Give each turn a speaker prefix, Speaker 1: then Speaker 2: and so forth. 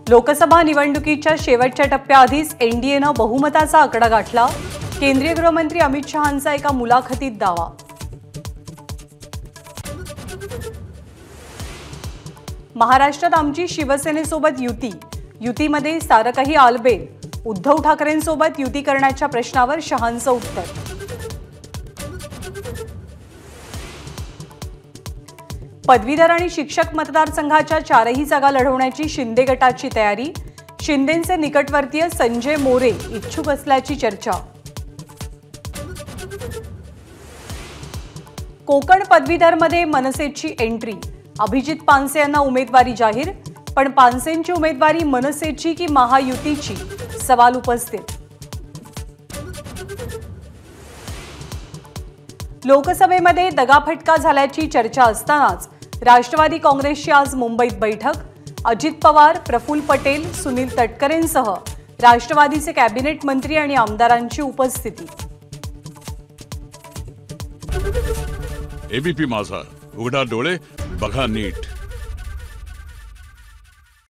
Speaker 1: लोकसभा निवडणुकीच्या शेवटच्या टप्प्याआधीच एनडीएनं बहुमताचा आकडा गाठला। केंद्रीय गृहमंत्री अमित शहांचा एका मुलाखतीत दावा। महाराष्ट्रात आमची शिवसेनेसोबत युतीमध्ये सारं काही आलबेल। उद्धव ठाकरेंसोबत युती करण्याच्या प्रश्नावर शहांचं उत्तर। पदवीधर आणि शिक्षक मतदारसंघाच्या 4ही जागा लढवण्याची शिंदे गटाची तयारी। शिंदेंचे निकटवर्तीय संजय मोरे इच्छुक असल्याची चर्चा। कोकण पदवीधरमध्ये मनसेची एंट्री। अभिजित पानसे यांना उमेदवारी जाहीर, पण पानसेंची उमेदवारी मनसेची की महायुतीची, सवाल उपस्थित। लोकसभेमध्ये दगाफटका झाल्याची चर्चा असतानाच राष्ट्रवादी काँग्रेसची आज मुंबईत बैठक। अजित पवार, प्रफुल्ल पटेल, सुनील तटकरेंसह राष्ट्रवादीचे कॅबिनेट मंत्री आणि आमदारांची उपस्थिती।
Speaker 2: एबीपी माझा, उघडा डोळे बघा नीट।